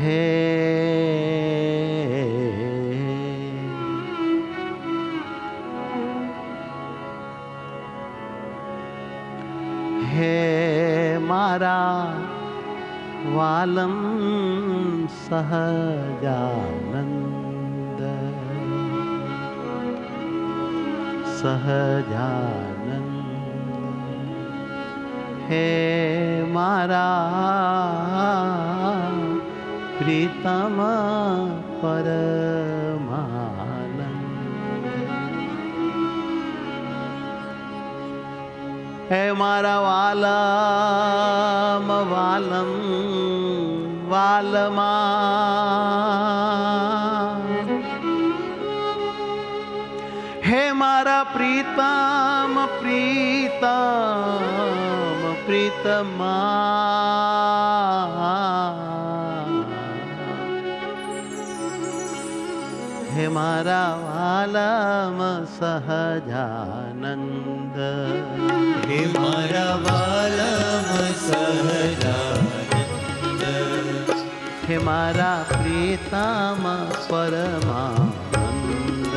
હે મારા વાલમ સહજાનંદ સહજાનંદ, હે મારા પ્રીતમ પરમાનંદ, હે મારા વાલમ વાલમ વાલમાં, હે મારા પ્રીતમ પ્રીતમ પ્રીતમા, હે મારા વાલમ સહજાનંદ, હે મારા વાલમ સહજાનંદ, હે મારા પ્રીતમ પરમાનંદ,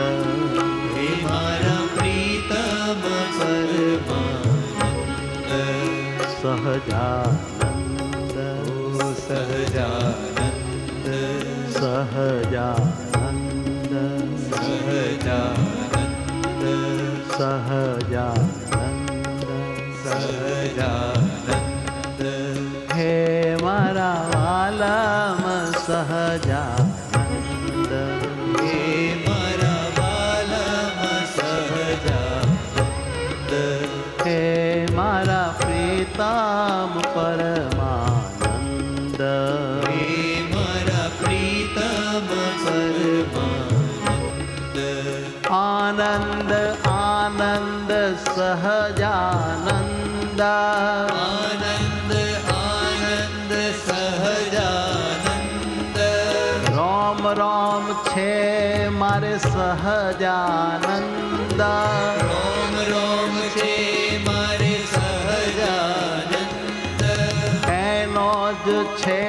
હે મારા પ્રીતમ પરમાનંદ, સહજાનંદ સહજાનંદ સહજાનંદ સહજાનંદ સહજાનંદ સહજાનંદ, હે મારા વાલમ સહજાનંદ, હે મારા વાલમ સહજાનંદ, હે મારા પ્રીતમ પરમાનંદ, હે મારા પ્રીતમ પરમાનંદ, આનંદ આનંદ સહજાનંદ, આનંદ આનંદ સહજાનંદ, રોમ રોમ છે મારે સહજાનંદ, રોમ રોમ છે મારે સહજાનંદ, એનો જ છે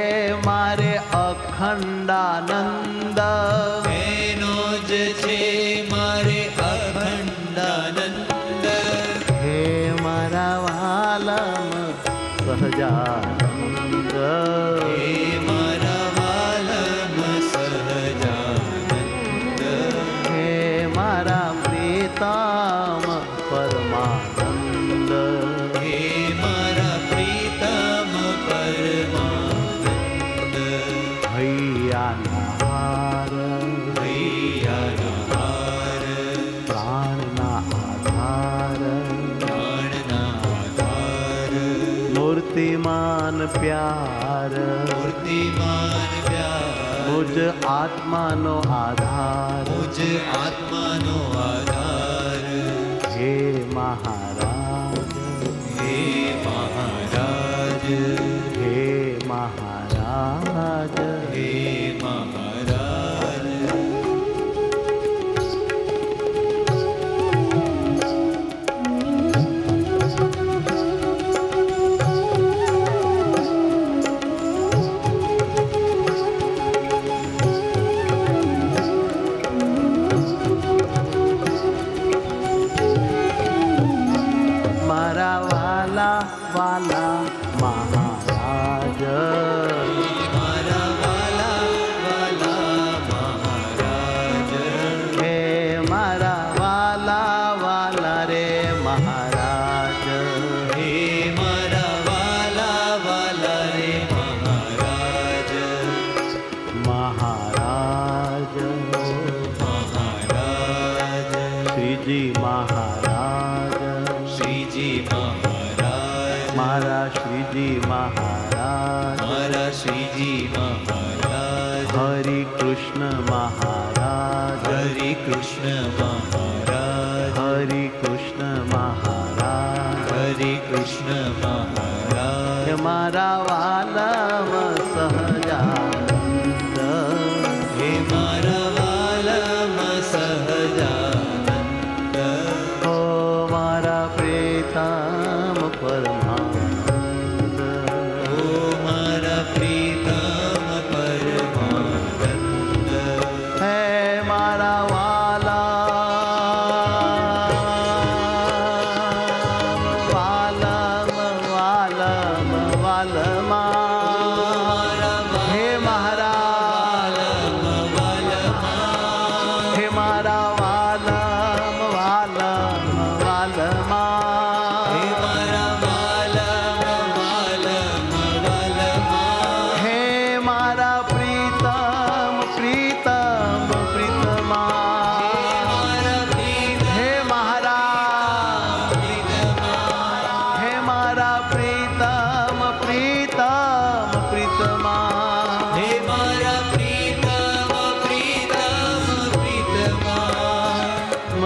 મારે અખંડાનંદ, એનો જ છે મારે અખંડાનંદ, હે મારા વાલમ સહજાનંદ, હે મારા વાલમ સહજાનંદ, હે મારા પ્રીતમ પરમાનંદ, હે મારા પ્રીતમ પરમાનંદ, હૈયાના હાર હૈયાના હાર, પ્રાણના આધાર, પ્રાણના આધાર, મૂર્તિમાન પ્યાર, મૂર્તિમાન પ્યાર, મુજ આત્માનો આધાર, મુજ આત્માનો આધાર, હે મહારાજ હે મહારાજ, હે મહારાજ, હે મહારાજ, મારા વાલા વાલા મહારાજ, મારા વાલા વાલા મહારાજ, હે મારા વાલા વાલા રે મહારાજ, હે મારા વાલા વાલા રે મહારાજ, મહારાજ મહારાજ, શ્રીજી મહારાજ, શ્રીજી મહારાજ, મારા શ્રીજી મહારાજ, મારા શ્રીજી મહારાજ, હરિ કૃષ્ણ મહારાજ, હરિ કૃષ્ણ મહારાજ, હરિ કૃષ્ણ મહારાજ, હરિ કૃષ્ણ મહારાજ, હે મારા વાલમ સહજાનંદ, હે મારા વાલમ સહજાનંદ, હો મારા પ્રીતમ પરમાનંદ, ઓ મારા પ્રીતમ પરમાનંદ,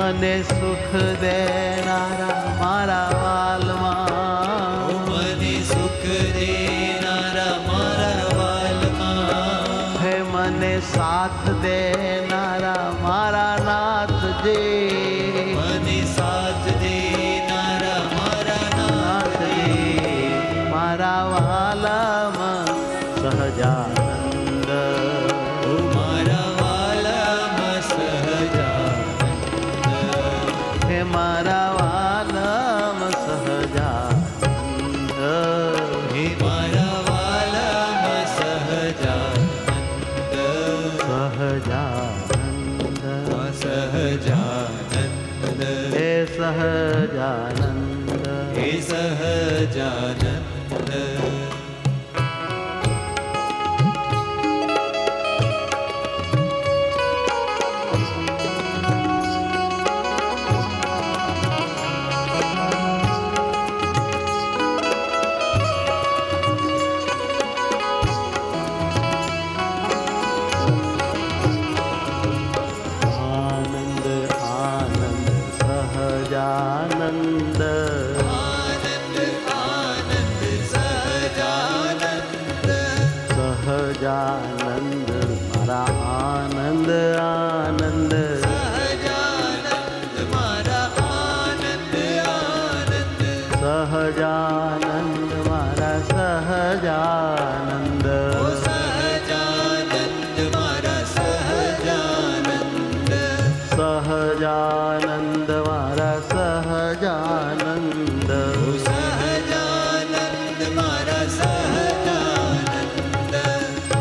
મને સુખ દેનારા મારા વાલમાં, મને સુખ દેનારા મારા વાલમાં, હે મને સાથ દેનારા મારા નાથજી, મને સાથ દેનારા મારા નાથજી, મારા વાલમાં સહજાનંદ, ઓ મારા વાલામાં સહજાનંદ, હે મારા વાલમાં સહજાનંદ, હે મારા વાલામાં સહજાનંદ, સહજાનંદ, સહજાનંદ, હે સહજાનંદ, હે સહજાનંદ. આનંદ આનંદ સહજાનંદ, આનંદ આનંદ સહજાનંદ, સહજાનંદ મારા આનંદ આનંદ, સહજાનંદ મારા આનંદ આનંદ, સહજાનંદ મારા સહજાનંદ, ઓ સહજાનંદ મારા સહજાનંદ, સહજાનંદ મારા સહજાનંદ, ઓ સહજાનંદ મારા સહજાનંદ.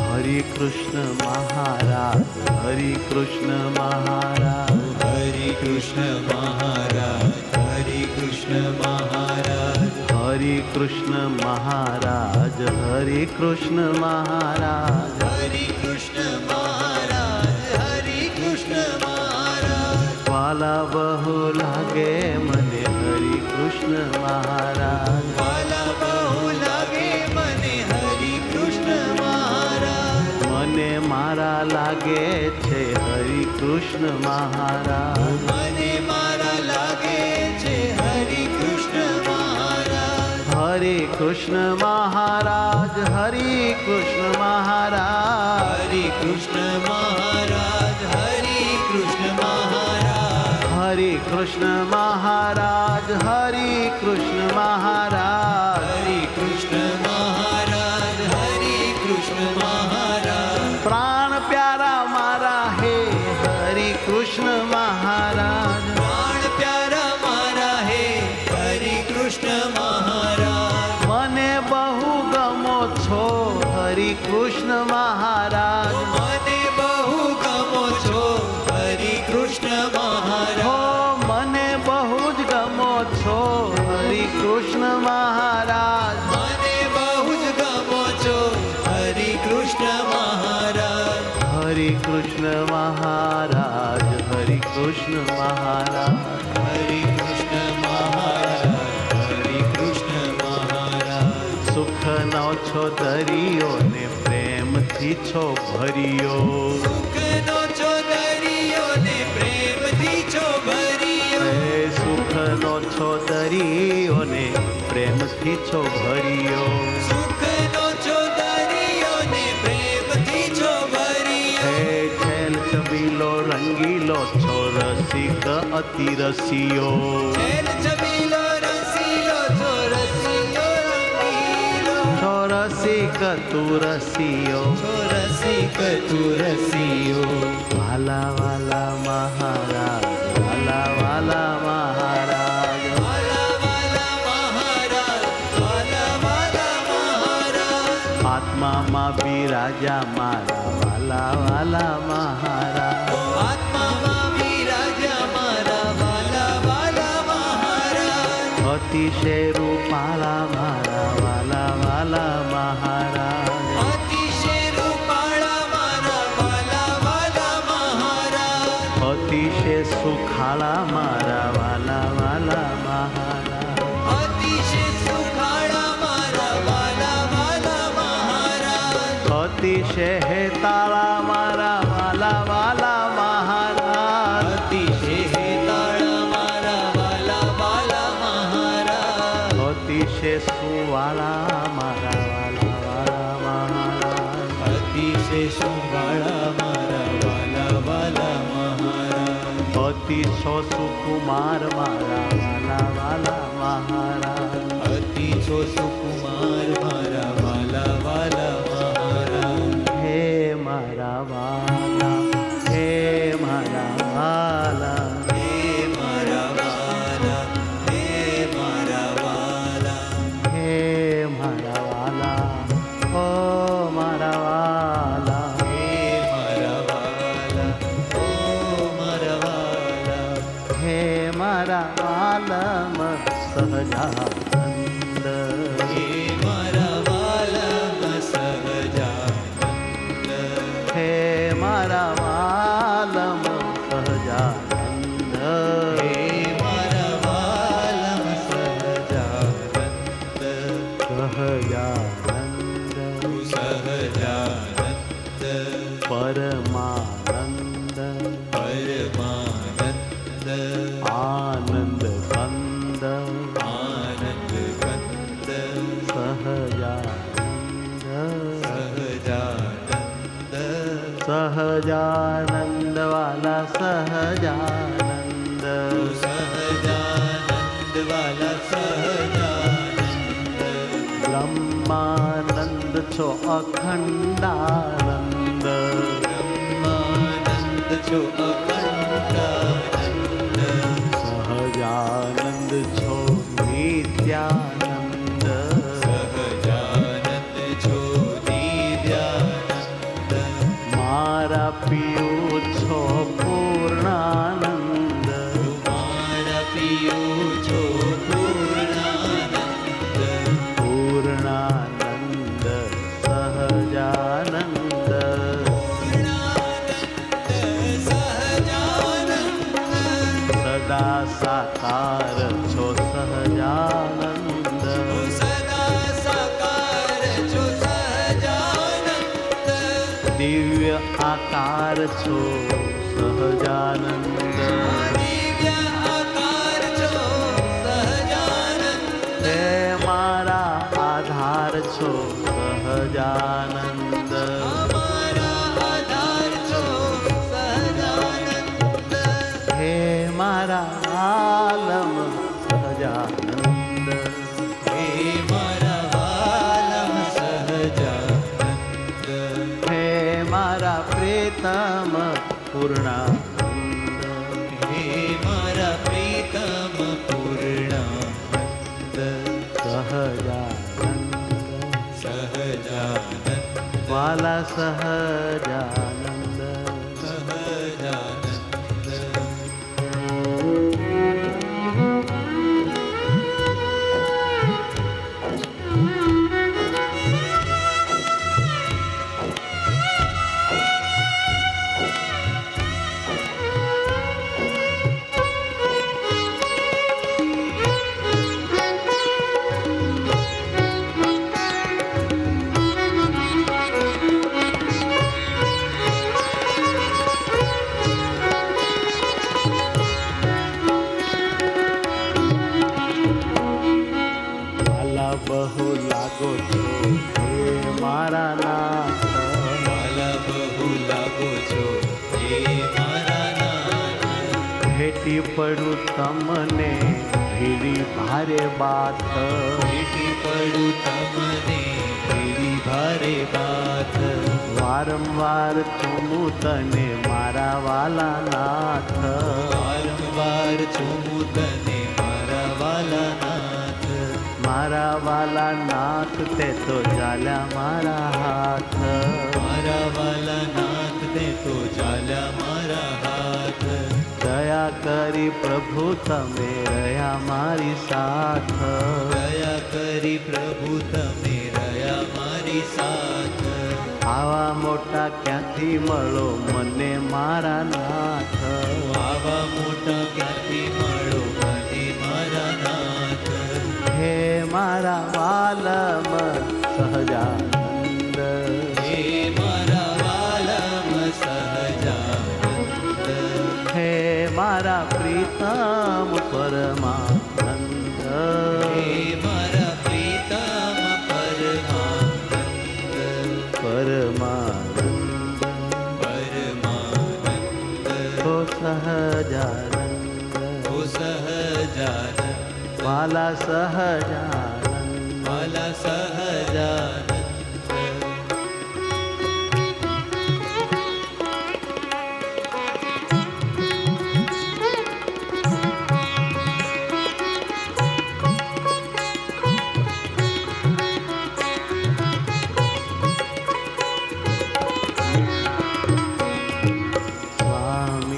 હરે કૃષ્ણ મહારાજ, હરે કૃષ્ણ મહારાજ, હરે કૃષ્ણ મહારાજ, હરે કૃષ્ણ મહારાજ, હરે કૃષ્ણ મહારાજ, હરે કૃષ્ણ મહારાજ, હરે કૃષ્ણ મહારાજ, હરે કૃષ્ણ મહારાજ, વાલા બહુ લાગે મને હરે કૃષ્ણ મહારાજ, વાલા બહુ લાગે મને હરે કૃષ્ણ મહારાજ, મને મારા લાગે છે હરે કૃષ્ણ મહારાજ, મને મારા લાગે છે હરે કૃષ્ણ મહારાજ, હરે કૃષ્ણ મહારાજ, હરે કૃષ્ણ મહારાજ, હરે કૃષ્ણ મહારાજ, હરે કૃષ્ણ મહારાજ, હરે કૃષ્ણ મહારાજ, હરે કૃષ્ણ મહારાજ, હરે કૃષ્ણ મહારાજ, હરે કૃષ્ણ મહારાજ, પ્રાણ પ્યારા મારા હે હરે કૃષ્ણ મહારાજ, પ્રાણ પ્યારા મારા હે હરે કૃષ્ણ મહારાજ, મને બહુ ગમો છો હરે કૃષ્ણ મહારાજ, મને બહુ ગમો છો હરે કૃષ્ણ મહારાજ, હો મને બહુ જ ગમો છો હરે કૃષ્ણ મહારાજ, મને બહુ જ ગમો છો હરે કૃષ્ણ મહારાજ, હરે કૃષ્ણ મહારાજ, હરે કૃષ્ણ મહારાજ, હરે કૃષ્ણ મહારાજ, હરે કૃષ્ણ મહારાજ, સુખનો છો દરિયો ને પ્રેમથી છો ભર્યો, સુખનો છો દરિયો ને પ્રેમથી છો ભર્યો, હે સુખનો છો દરિયો ને પ્રેમથી છો ભર્યો, સુખનો છો દરિયો ને પ્રેમથી છો ભર્યો, હે છેલ છબીલો રંગીલો છો રસિક અતિ રસિયો, છેલ છબીલો રસીલો છો રસીલો રંગીલો, છો રસિક તું રસિયો, છો રસિક તું રસિયો, વાલા વાલા મહારાજ, વાલા વાલા મહારાજ, વાલા વાલા મહારાજ, વાલા વાલા મહારાજ, આત્મામાં બિરાજા મારા વાલા વાલા મહારાજ, આત્મામાં વિરાજા મારા વાલા વાલા મહારાજ, અતિશય રૂપાળા મારા વાલા વાલા મહારાજ, અતિશય રૂપાળા મારા વાલા વાલા મહારાજ, અતિશય સુખાળા મારા વાલા વાલા મહારાજ, અતિશય સુખાળા મારા વાલા વાલા મહારાજ, અતિશય હેતાળા મારા વાલા વાલા મહારાજ, અતિશય હેતાળા વેશુવાળા મારા વાલા વાલા મહારાજ અતિ છો સુકુમાર મારા વાલા વાલા મહારાજ અતિ છો સુકુમાર મારા વાલા વાલા મહારાજ હે મારા વાલા હે મારા વાલા હે મારા વાલા હે મારા વાલા હે મારા વાલા ઓ મારા વાલા હે મારા વાલા ઓ મારા વાલા હે મારા વાલમ સહજાનંદ હે મારા વાલા સહજાનંદ હે મારા વાલમ સહજાનંદ હે મારા વાલમ સહજાનંદ સહજાનંદ સહજાનંદ પરમાનંદ પરમાનંદ આનંદ કંદ આનંદ કંદ સહજાનંદ સહજાનંદ સહજાનંદ વાલા સહજાનંદ સહજાનંદ વાલા સહજાનંદ બ્રહ્માનંદ છો અખંડાનંદ બ્રહ્માનંદ છો અખંડાનંદ સહજાનંદ છો નિત્યાનંદ સહજાનંદ છો દિવ્યાનંદ મારા પિયો છો પૂર્ણાનંદ મારા પિયો છો પૂર્ણાનંદ પૂર્ણાનંદ સહજાનંદ સદા સાકાર છો સહજાનંદ સદા સાકાર છો સહજાનંદ દિવ્ય આકાર છો સહજાનંદ દિવ્ય આકાર છો સહજાનંદ હે મારા આધાર છો સહજાનંદ અમારા આધાર છો સહજાનંદ હે મારા આલમ સહજાનંદ હે મારા વાલમ સહજાનંદ હે મારા પ્રેતમ પૂર્ણાનંદ હે મારા પ્રીતમ પૂર્ણાનંદ સહજાનંદ સહજાનંદ વાલા સહજાનંદ સહજાનંદ વાલા બહુ લાગો છો હે મારા નાથ વાલા બહુ લાગો છો હે મારા નાથ ભેટી પડું તમને ભીડી ભારે બાથ ભેટી પડું તમને એવી ભારે બાત વારંવાર ચૂમું તને મારા વાલા નાથ વારંવાર ચૂમું તને મારા વાલા નાથ મારા વાલા નાથ તે તો ચાલ્યા મારા હાથ મારા વાલા નાથ તે તો ચાલ્યા મારા હાથ દયા કરી પ્રભુ તમે રહ્યા મારી સાથ દયા કરી પ્રભુ તમે રહ્યા મારી સાથ આવા મોટા ક્યાંથી મળો મને મારા નાથ આવા મોટા ક્યાંથી મળો મને મારા નાથ હે મારા વાલમ સહજાનંદ હે મારા વાલમ સહજાનંદ હે મારા પ્રીતમ પરમાનંદ હે મારા પ્રીતમ પરમાનંદ પરમાનંદ સહજાનંદ ઓ સહજાનંદ વાલા સહજાનંદ વાલા સહજાનંદ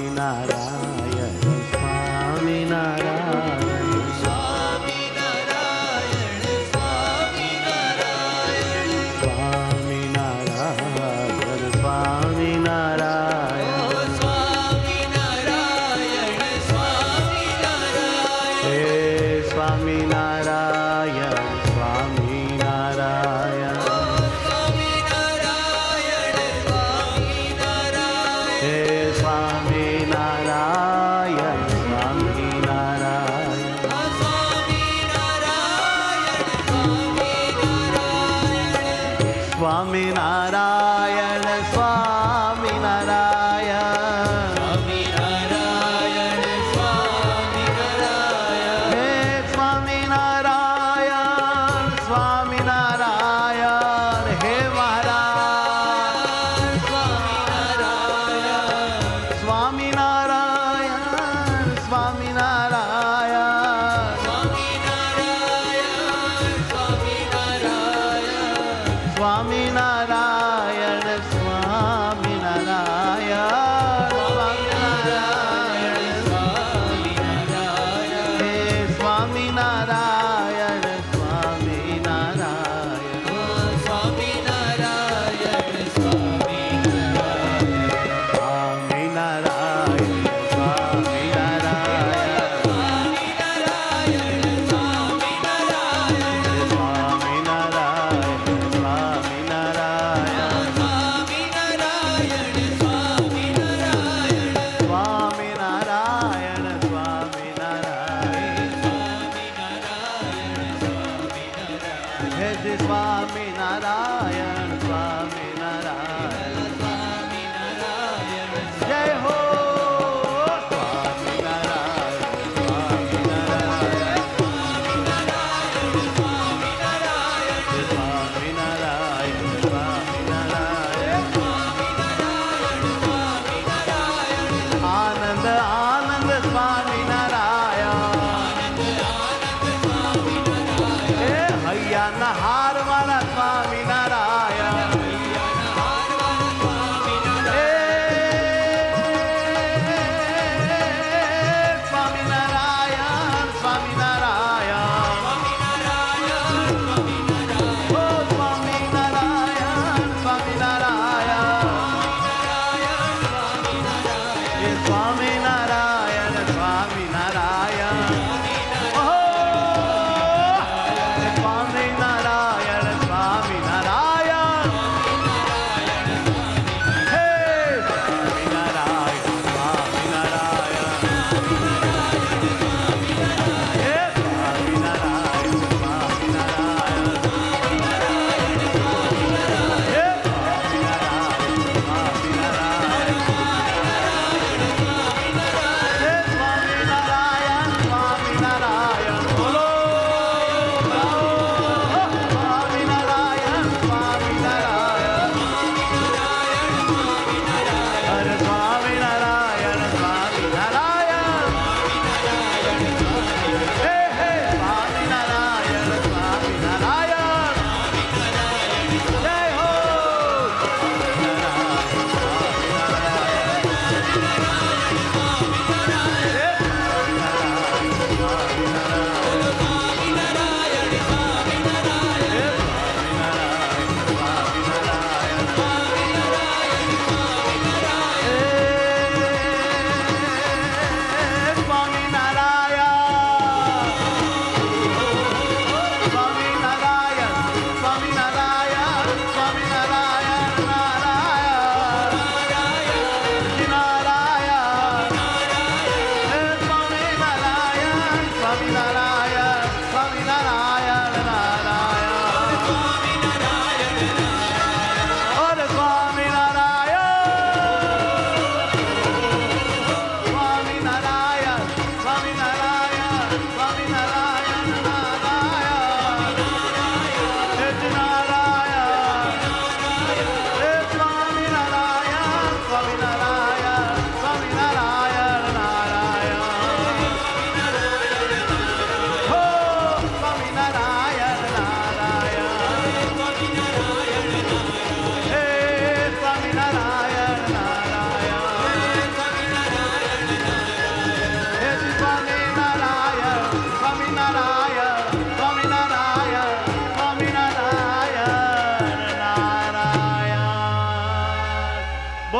સ્વામિનારાયણ સ્વામિનારાયણ સ્વામિનારાયણ સ્વામિનારાયણ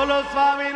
બોલો સ્વામી